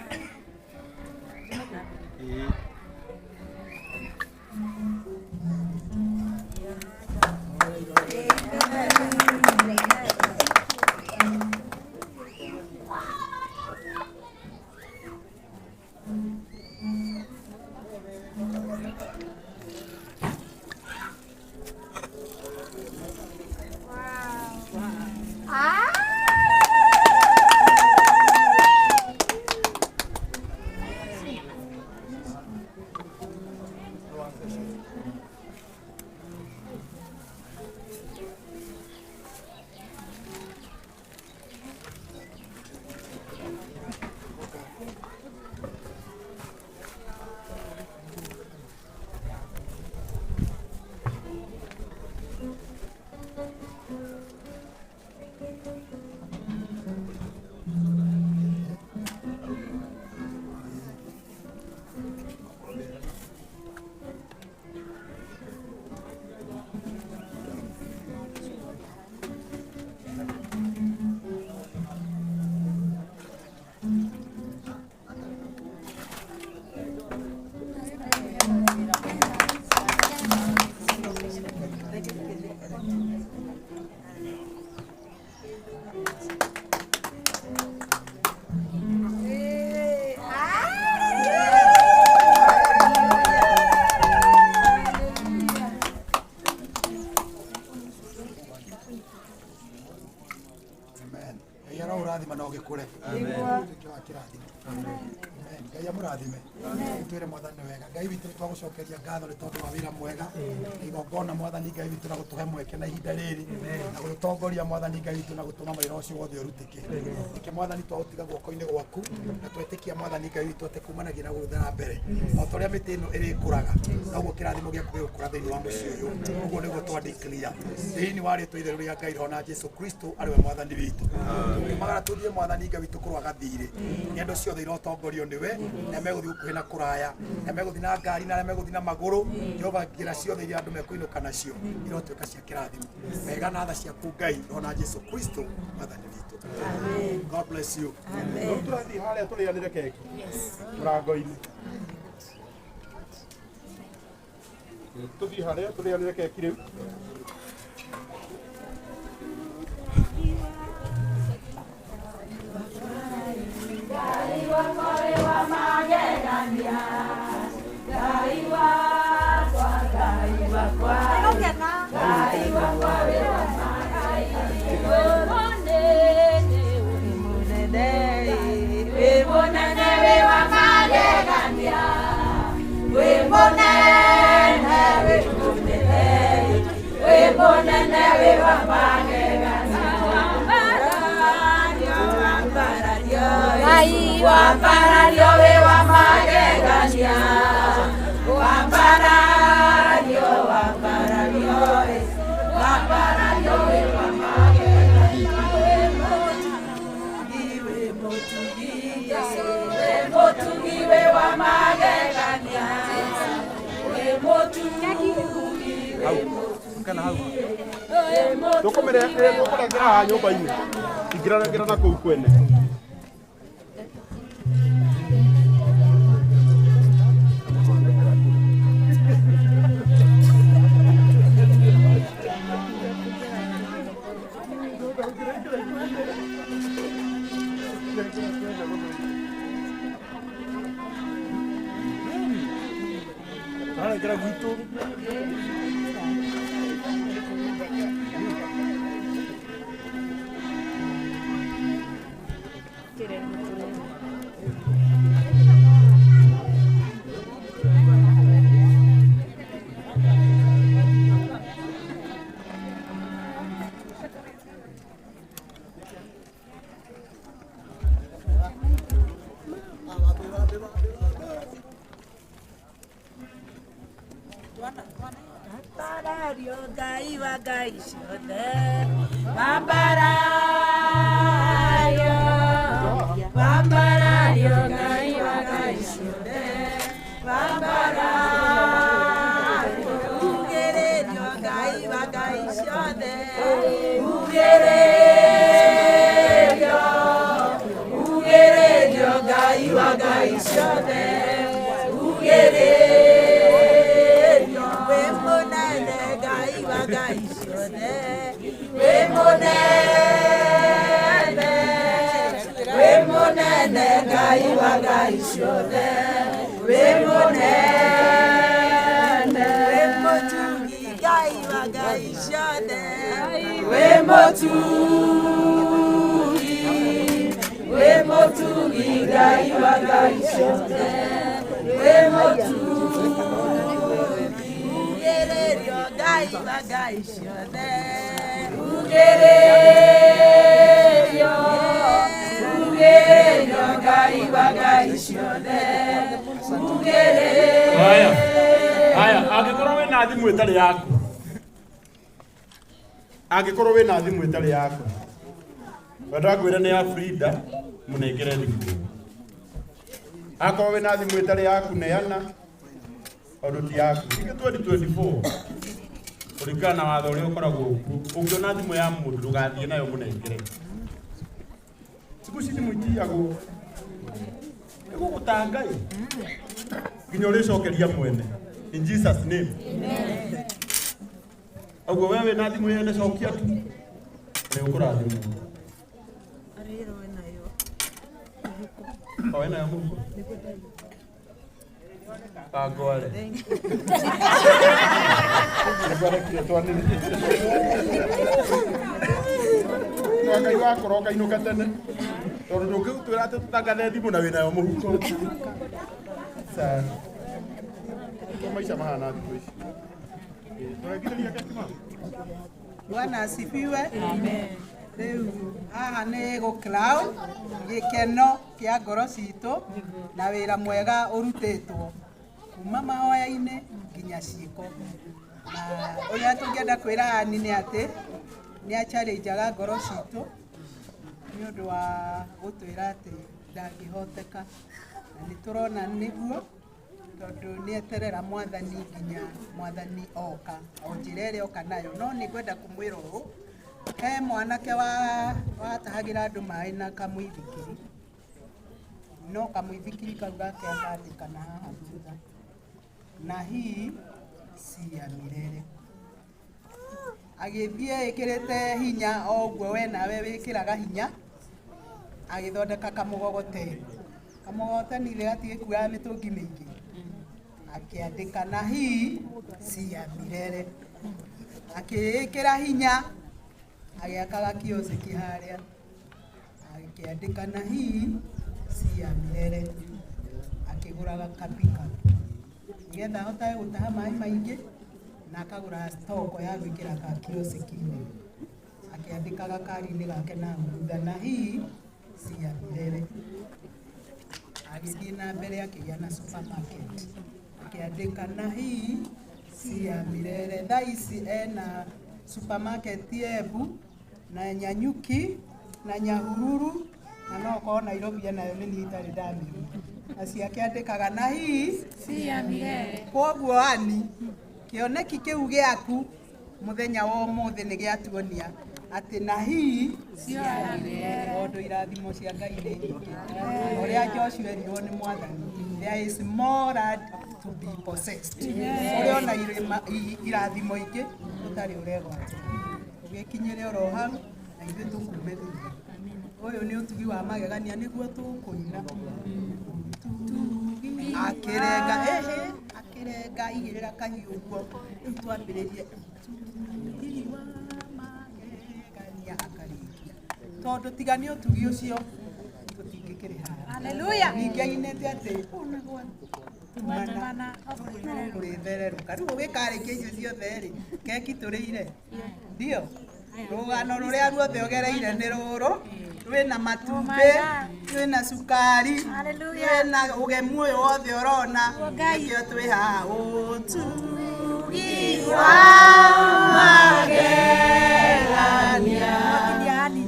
Yara urathima no gikure. Amen. kirathimo Ngai amurathime twire mwathani wega Ngai witũ nĩtwagũcokeria ngatho nĩ tondũ wa wĩra mwega igongona mwathani Ngai witũ na gũtũhe mweke na ihinda rĩrĩ na gũtongoria mwathani Ngai witũ na gũtũma wĩra ũcio wothe ũrutĩke nĩkĩ mwathani twaũtiga guoko-inĩ gwaku na twetĩkia mwathani Ngai witũ atĩ kumanagia na gũthera mbere o ta ũrĩa mĩtĩ ĩno ĩrĩkũraga noguo kĩrathimo gĩaku gĩgũkũra thĩinĩ wa mũciĩ ũyũ ũguo nĩguo twandĩkĩria thĩinĩ wa rĩtwa itherũ rĩa Ngai rĩhona Jesũ Kristo arĩwe mwathani witũ tũkĩmagara tũthiĩ mwathani Ngai witũ kũrũa gathirĩ nĩ andũ ciothe irotongorio nĩwe na megũthiĩ gũkuhĩ na kũraya na megũthiĩ na ngari na megũthiĩ na magũrũ Jehova njĩra ciothe iria andũ mekũinũka nacio irotuĩka cia kĩrathimo wega na tha ciaku Ngai rĩhona Jesũ Kristo mwathani witũ God bless you tũrathiĩ harĩa tũrĩanĩre keki mũrango-inĩ tũthiĩ harĩa tũrĩanĩre keki rĩu Ngai wakwa wĩ wa magegania Ngai wakwa Ngai wakwa Ngai wakwa wĩ wa magegania wĩ mũnene wĩ wa magegania wĩ mũnene wĩ mũnene wĩ mũnene wĩ wa magegania Wambarario we wa magegania Wambarario Wambarario we wa magegania We motugi we wa magegania We motugi tũkũmĩrengera haha nyũmba-inĩ ingĩrarengera na kũu kwene Ararengera gwitũ Wambarario Ngai wa Ngai ciothe Wambarario Wambarario Ngai wa Ngai ciothe Wambarario Ugĩrĩrio Ngai wa Ngai ciothe Ugĩrĩrio Ugĩrĩrio Ngai wa Ngai ciothe Ugĩrĩrio Ngai ciothe we mũnene Ngai wa Ngai ciothe we mũnene we mũtugi Ngai wa Ngai ciothe we mũtugi Ngai wa Ngai ciothe we mũtugi Ngai wa Ngai ciothe Ugĩrĩrio Ngai wa Ngai ciothe Ugĩrĩrio Haya angĩkorwo wĩna thimũ ĩtarĩ yaku angĩkorwo wĩna thimũ ĩtarĩ yaku wenda ngwĩra nĩ ya Frida mũnengere thimũ akorwo wĩna thimũ ĩtarĩ yaku neana tondũ ti yaku ingĩ 2024 kũringana na watho ũrĩa ũkoragwo ũngĩona thimũ ya mũndũ ndũgathiĩ nayo mũnengere siku ici thimũ itiagwo nĩgũgũta Ngai nginya ũrĩcokeria mwene in Jesus name ũguo wewe na thimũ yene cokia tu nĩ ũkũrathimwo wena ya Mungu agora agora que eu tô ali Ngai wakoroga inuka tene Tondũ ndũngĩgũtwĩra atĩ tũtangathe thimũ na wĩnayo mũhuko. Sawa. Kwa maisha mahana thikũ ici. Tũregithĩria keki mama. Bwana asifiwe. Amen. Rĩu haha nĩ gũcloud gĩkeno kĩa ngoro citũ na wĩra mwega ũrutĩtwo kuma mahoya-inĩ nginya ciĩko. Na ũrĩa tũngĩenda kwĩra Ani nĩ atĩ nĩ achallengeaga ngoro citũ nĩ ũndũ wa gũtwĩra atĩ ndangĩhoteka, na nĩ tũrona nĩguo tondũ nĩ eterera mwathani nginya mwathani oka o njĩra ĩrĩa oka nayo. No nĩ ngwenda kũmwĩra ũũ, he mwanake watahagĩra andũ maĩ na kamũithikiri, no kamũithikiri kau gake akandĩkana haha thutha, na hii si ya milele. Agĩthiĩ ĩkĩrĩte hinya o ũguo we nawe wĩkĩraga hinya, agĩthondeka kamũgogoteni. Kamũgogoteni gatigĩ kuoya mĩtũngi mĩingĩ, akĩandĩka na hii si ya milele. Akĩĩkĩra hinya, agĩakaga kioski harĩa, akĩandĩka na hii si ya milele. Akĩgũraga kapika nĩgetha ahotage gũtaha maĩ maingĩ, na akagũra stoko ya gwĩkĩra ka kioski-inĩ, akĩandĩkaga kari-inĩ gake na thutha na hii si ya milele. Agĩthiĩ na mbere akĩgĩa na supermarket, akĩandĩka na hii si ya milele. Thaa ici ena supermarket Embu na Nyanyuki na Nyahururu, na no korwo Nairobi nayo nĩ niĩ itarĩ ndamĩona, na ciakĩandĩkaga na hii si ya milele. Koguo Ani, kĩoneki kĩu gĩaku mũthenya wa ũmũthĩ nĩ gĩatuonia atĩ na hii si ya milele. Tondũ irathimo cia Ngai nĩ nyingĩ, ũrĩa Joshua erirwo nĩ mwathani, there is more land to be possessed. Ũrĩa ona irathimo ingĩ ũtarĩ ũregwatĩra, ũgĩkinyĩre oro hau na ithuĩ tũkuume thutha. Ũyũ nĩ ũtugi wa magegania nĩguo tũkũina. Akĩrenga akĩrenga igĩrĩra kahiũ ũguo, rĩu twambĩrĩrie ũtugi wa magegania akarĩkia, tondũ tiga nĩ ũtugi ũcio tũtingĩkĩrĩ haha. Haleluya. Ningĩ ainĩte atĩ tumana kũrĩthererũka. Rĩu ũgĩkarĩkia icio ciothe-rĩ, keki tũrĩire ndio rũgano rũrĩa ruothe ũgereire nĩ rũrũ, rwĩna matumbĩ, rwĩna cukari, rwĩna ũgemu ũyũ wothe ũrona, nĩkĩo twĩ haha. Ũtugi wa magegania nĩ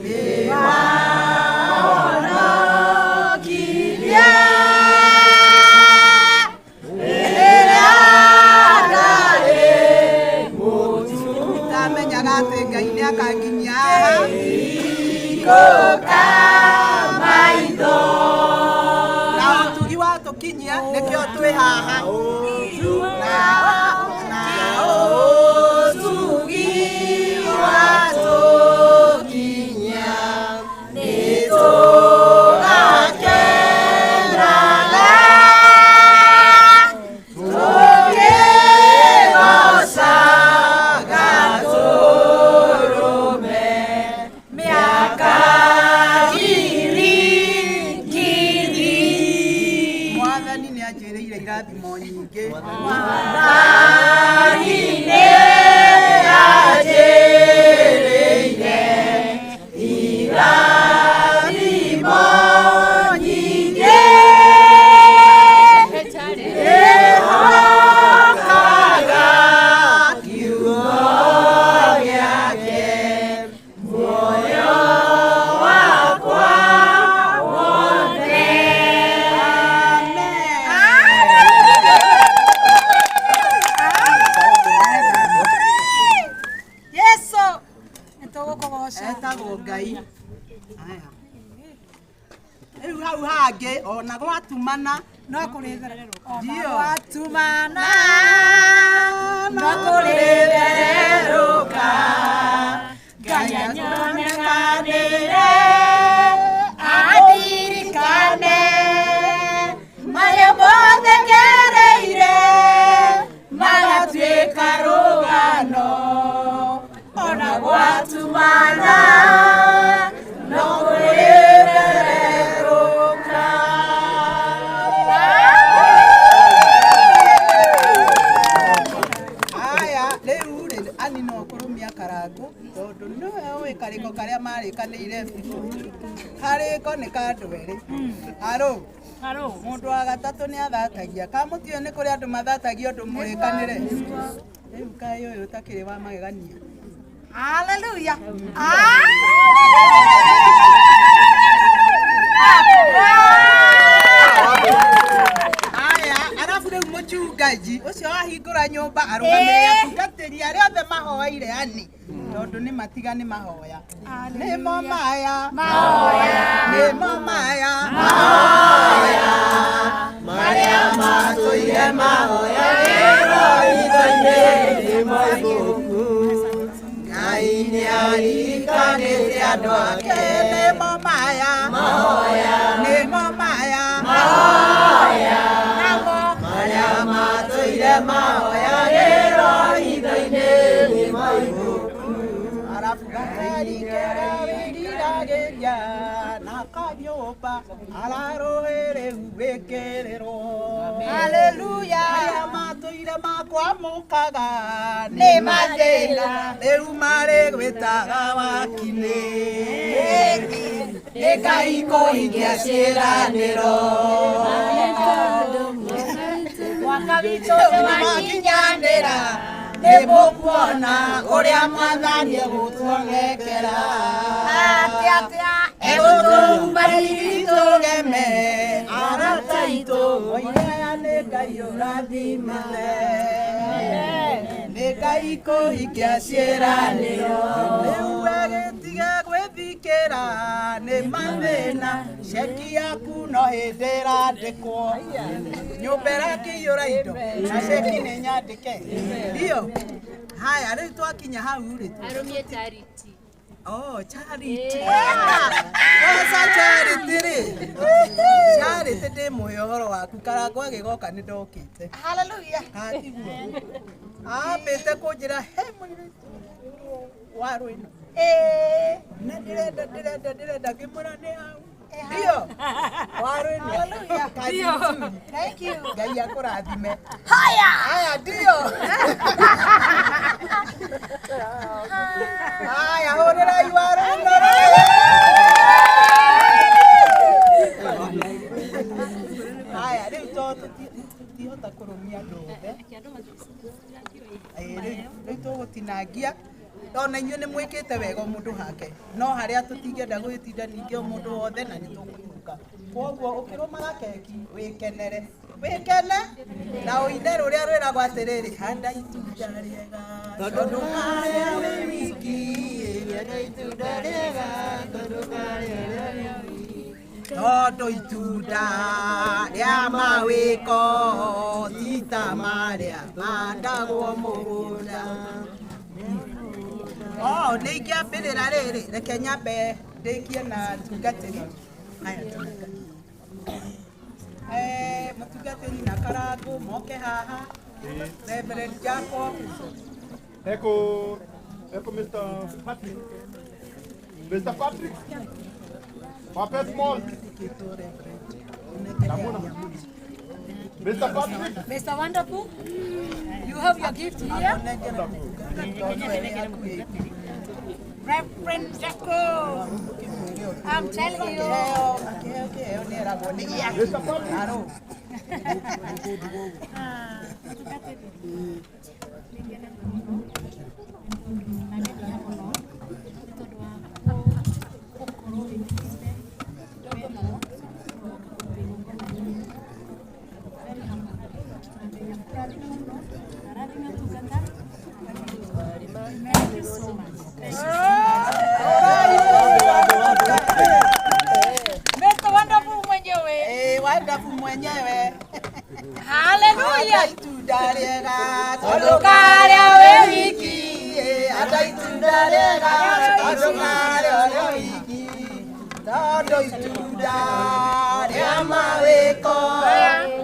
wahonokirie rĩrĩa ndarĩ mũtu. Ndamenyaga atĩ Ngai nĩ akanginyia haha maitho, na ũtugi watũkinyia nĩkĩo twĩ haha. Na ũtugi watũkinyia nĩtũgakenaga tũkĩgocaga tũrũme mĩaka ngiri ngiri. Mwathani nĩ anjĩrĩire irathimo nyingĩ. Mwathani nĩ anjĩrĩire irathimo nyingĩ. Ndĩhokaga kiugo gĩake, muoyo wakwa wothe. Yesu nĩtũgũkũgoca. Etagwo Ngai. Rĩu hau hangĩ ona gwatumana no kũrĩthererũka. Ndio gwatumana no kũrĩthererũka. Ngai anyonekanĩre andirikane marĩa mothe ngereire magatuĩka rũgano. Ona gwatumana no kũrĩthererũka. kariko karia marikanire hariko ni kandu eri aro mundu wa gatatu ni athatagia kamutio ni kuri andu mathatagia undu murikanire riu kai uyu utakiri wa magegania haleluya arafu riu muchungaji ucio wahingura nyumba arugamire atungatiri aria othe mahoeire ani tondu ni matigani mahoya nimo maya nimo maya maria matuire mahoya ithoini nimo ibuku ngai ni arikanite andu ake nimo maya nimo maya maria matuire mahoya ithoini nimo ibuku arafu gatari kerabirirageria na kanyumba ararohere uwekerero haleluya maria matuire makwa mukaga ni mathina riu mari gwitaga wakine ni ngai kuhingia ciĩranĩro mwaka witũ nĩwakinyanĩra nĩmũkuona ũrĩa mwathani egũtuonekera egũtũmbariri tũgeme arata itũ oirea nĩ ngai ũrathimĩte nĩ ngai kũhingia ciĩranĩro rĩu agĩtige gwĩthikĩra nĩ mathĩna ceki yaku no hĩndĩ ĩrandĩkwo nyũmba ĩrakĩiyũra indo na ceki nĩ nyandĩke ndio haya rĩu twakinya hau rĩ arumie charity oh charity wasa charity rĩ charity ndĩ mũhe ũhoro waku karango agĩgoka nĩ ndokĩte haleluya hatiguo ambĩte kũnjĩra he mũirĩtu wa rũĩno na ndĩrenda ngĩmũra nĩ hau ndio wa rũĩno haleluya ndio thank you ngai akũrathime haya ndio haya hũrĩrai wa rũĩno haya rĩu tũtihota kũrũmia andũ othe rĩu tũgũtinangia ona inyuĩ nĩ mwĩkĩte wega mũndũ hake no harĩa tũtingĩenda gwĩtinda ningĩ mũndũ wothe na nĩ tũkũruka koguo ũkĩrũmaga keki wĩkenere wĩkene na ũine rũrĩa rwĩragwo atĩrĩrĩ handa itunda rĩega tondũ harĩa wĩ wiki handa itunda rĩega tondũ harĩa wĩ wiki tondũ itunda rĩa mawĩko ti ta marĩa mandagwo mũgũnda nĩ ingĩambĩrĩra rĩrĩ reke nyambe ndĩkie na tungatĩri haya mũtungatĩri na karangu moke haha Reverend Jacob Eko Mr. Patrick. Mr. Patrick. Papa Small. Mr. Patrick. Mr. Wonderful, you have your gift here. Reverend Jacob, I'm telling you. Mr. Patrick. Mr. Wonderful mwenyewe. Wonderful mwenyewe. Hallelujah. Itunda rĩega tondũ karĩa wĩ wiki. Hata itunda rĩega tondũ karĩa wĩ wiki. Tondũ itunda rĩa mawĩko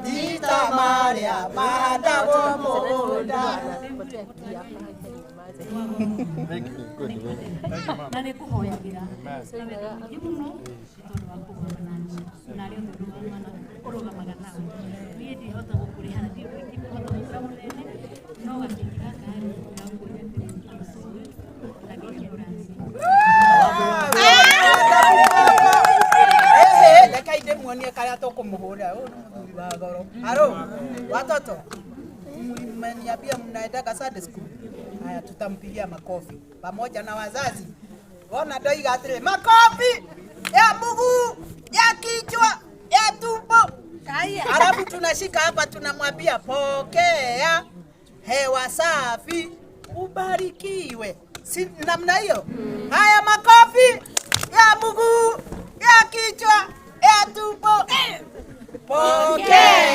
ti ta marĩa mahandagwo mũgũnda. Na nĩ kũhoyagĩra na wendo mũingĩ mũno tondũ wa kũgomana na arĩa ũrũgamaga nao. Niĩ ndihota gũkũrĩha na ndihota gũkũra mũnene no gakĩnyi gaka rĩ gagũkũria na gĩkĩ ũrathi. mmeniambia mnaendaka Sunday school. Haya, tutampigia makofi pamoja na wazazi. Ona ndoiga atire makofi ya mguu, ya kichwa, ya tumbo. Alafu tunashika hapa tunamwambia pokea hewa safi, ubarikiwe. Si namna hiyo? Haya, makofi ya mguu, ya kichwa, ya tumbo. Pokea